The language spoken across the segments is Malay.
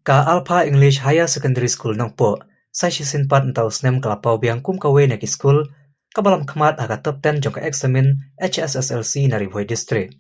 Ka Alpha English Higher Secondary School nongpo, sai sisin pat entau snem kalapau biang kum kawe nek school, kabalam khamat aga top 10 jong ka examin HSSLC nari Voi district.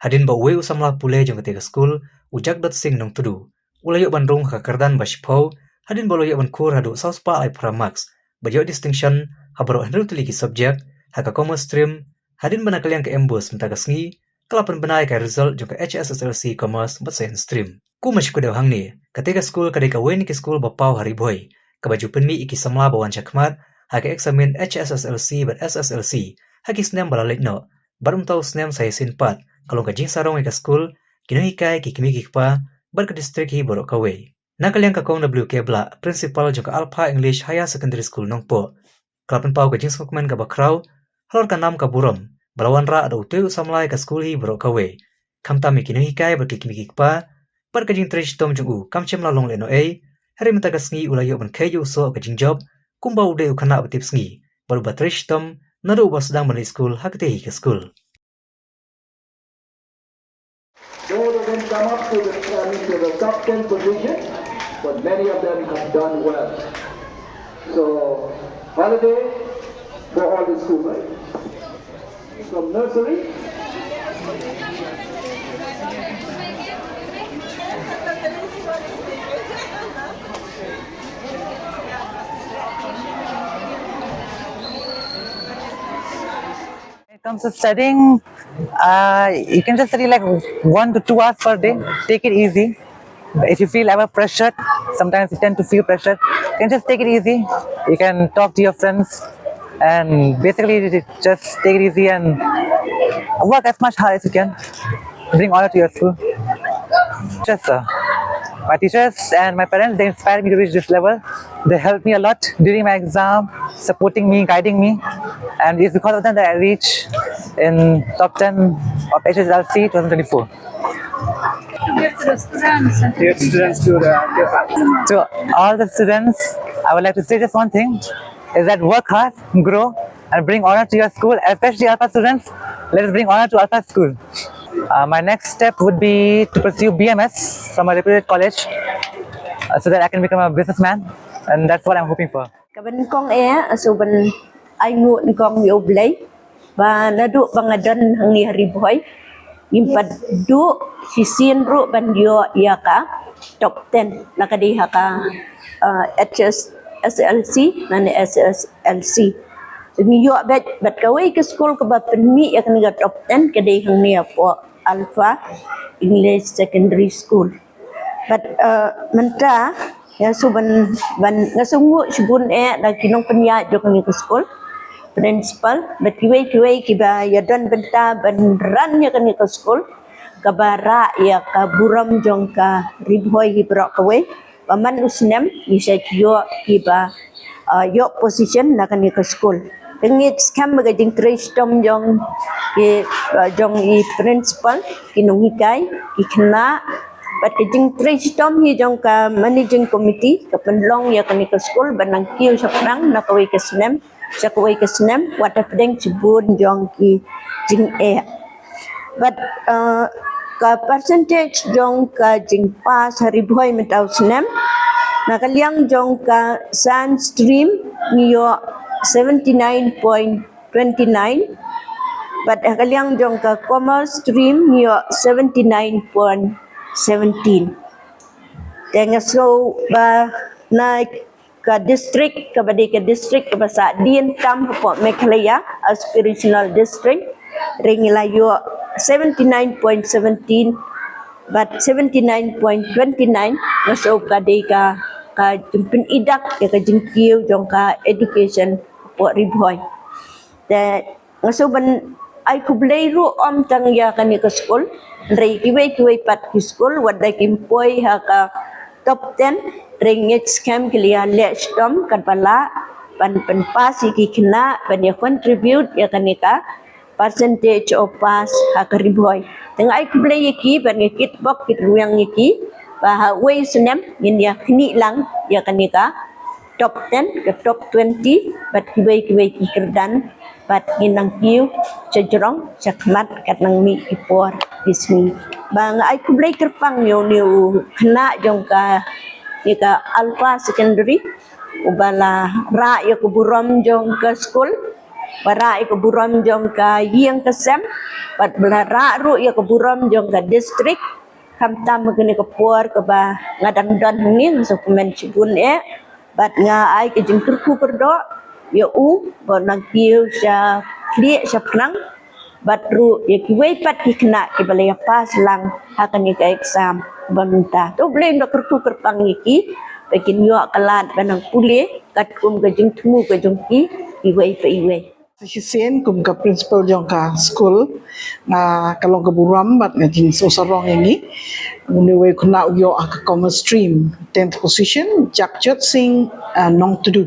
Hadin ba we usamla pule jong ketiga school, ujak.sing nong tudu. Ulayo bandrung ka kerdan bashpau, hadin boloyo ban kur hadu sauspa ai pramax, bayo distinction, habaro henru tuliki subject, haka commerce stream, hadin bana kalian ke embus mentagas ngi, kalapan benai ka result jong ka HSSLC commerce bat science stream. Ku masih kuda hang ni, ketika school kadai kawen ki school bapau hari boy, kabaju penmi iki samla bawan cakmat, haki examin HSSLC bat SSLC, haki snem balalik no, barum tau snem saya sinpat, kalau kajing sarong ika school, kino hikai ki kimi kikpa, bar ke distrik hi borok kawe. Nakaliang kakong WK Bla, principal jong ka Alpha English Higher Secondary School nongpo, kalapan pau kajing sukmen ka bakraw, halor ka nam ka buram, balawan ra ada uteu samlai ka school hi borok kawe, kamtami kino hikai bar ki kimi kikpa, bar kajing trish tom jung u kamchem lalong leno hari mentagas ngi ulayo ban kayu so kajing job kumba ude u kana batip sngi baru ba trish tom nado ba sedang bani school hakte hi ke school. Though they didn't come up to the top 10 position, but many of them have done well. So holiday for all the school, right? From nursery. When it comes to studying, you can just study like 1 to 2 hours per day. Take it easy. If you feel ever pressured, sometimes you tend to feel pressured, you can just take it easy. You can talk to your friends and basically just take it easy and work as much hard as you can. Bring honor to your school. Just, my teachers and my parents, they inspired me to reach this level. They helped me a lot during my exam, supporting me, guiding me. And it's because of them that I reached in top 10 of HSLC 2024. To all the students, I would like to say just one thing, is that work hard, grow, and bring honor to your school, especially Alpha students. Let us bring honor to Alpha school. My next step would be to pursue BMS from a reputed college so that I can become a businessman, and that's what I'm hoping for. Kaban kong asuban ay ngut kong yoblay ba nadu bangadan hang ni hari boy impad du sisin ru bandio yaka top 10 nakadiha ka HSSLC nan SSLC niyo bet kaway ke school ka ba penmi ya kan top 10 kadai hang ni po Alpha English Secondary School but menta ya suban ban ngasungu sibun na kinong penya jok ni ke school principal but kiway kiba ya dan benta banran ya kan ke school kabara ya ka buram jong ka ribhoy hibro kaway paman usnem isa yo kiba yo position na kan ke school ngit scam magajing trace tom jong i principal kinong hikay ikna but kajing trace tom hi jong ka managing committee ka penlong ya kan ke school banang kiu saprang na kaway ke snem sa kaway ke snem wata pedeng cibun jong ki jing but ka percentage jong ka jing pas hari boy metau snem nakaliang jong ka science stream niyo 79.29 but nakaliang jong ka commerce stream niyo 79.17 tenga so ba na ka district ka badi ka district ka basa dian tam po Mekhalaya aspirational district ringilayo 79.17 but 79.29 ngaso ka di ka jumpin idak ya ka jingkiw jong ka education po riboy that ngaso ban ay kublay ru tang ya kan ka school ray kiway pat ki school waday kimpoy ha ka top 10 ringit scam kilia lestom kan pala pan pasi kikna pan ya contribute ya kanika percentage of pass ha kariboy tengah ik play ki pan ngikit bok kit ruyang iki bah way sunem yin ya kini lang ya kanika top 10 ke top 20 bat kibai ki kerdan bat ginang kiu cejrong cakmat kat nang mi ipor ismi bang ai ku blai kerpang yo niu kena jong ka ni ka Alpha Secondary ubala ra yo ku buram jong ke school bara yo ku buram jong ka Yiang ke Sem bat bela ra ru yo ku buram jong ka district kam tam gini ke puar ke ba ngadang dan ni so komen cibun bat nga ai ke jeng kerku perdo ya bo nang kiu sya klie sya pnang bat ru ya kiwei pat ki kena ki balai pas lang akan ni ka exam bamta tu blem do kerku kerpang iki bikin yo kalat banang pule kat kum ke jeng temu ke jeng ki iwei pa iwei Hisen kum ka principal jong ka school na kalong ka buram bat nga jing so sarong ini ni we kuna yo ka common stream 10th position jakjot sing nong to do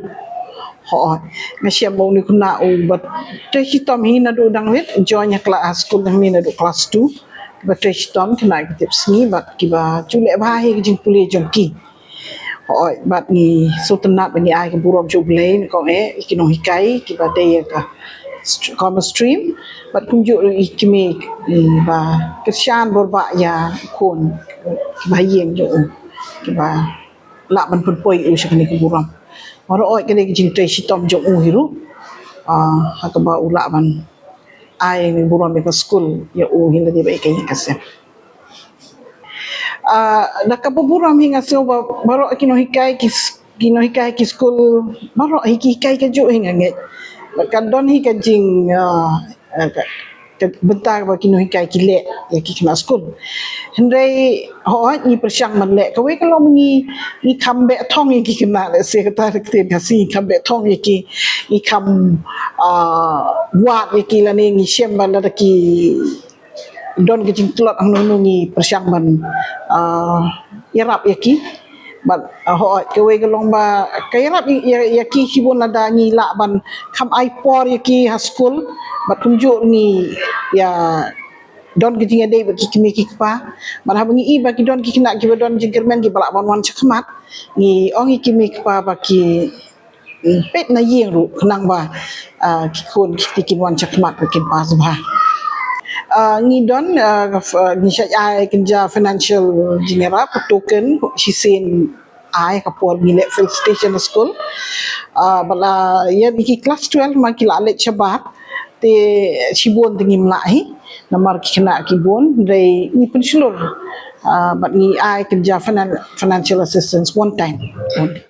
ho nga siya mo ni kuna u bat te hitom hi na do dang wit join ya class school ni na do class 2 bat te hitom kena tip sini bat kiba chule ba hi jing pule jong ki ho bat ni so tenat ni ai ka buram chu blain ko ikinong hikai kiba te ka common stream bat kunjuk ikimi ba kesyan borba ya kon bayeng jo ba la ban pun poi u sakni ku buram maro oi kene jing tre sitom jo u hiru ha ka ba ula ban ai ni buram be school ya u hinda dia bai kai kasem da ka buram hinga so ba maro kino hikai ki school maro hikai ka jo hinga nge kadon hi ka jing bentar ba kino hikai kile ya ki kena school hendai ho ni persyang man le kawe kalau ni kambe thong ki kena le se kata rekte kasi kambe thong ki kam wat ki la ni shem ban la ki don ke jing klot ang ni persyang man irap ki but ho kawe galong ba kairap ya ki hibon ada ni la ban kam ai por ya ki ha school but tunjuk ni ya don ke jinga dei ki kimi ki pa ban ha ngi ba ki don ki kena ki don jingkermen ki balak ban wan chakmat ni ong ki kimi pa ba ki pet na yeng ru kenang ba ki kon ki kin wan chakmat ki pa ba ni don ni syai kerja financial jinera token hisen ai kapor milek fill station school bala ya di kelas 12 maki lalet chabat te sibon tingim lai namar ki kena ki bon dei ni pensulur but ni ai kerja financial assistance one time only.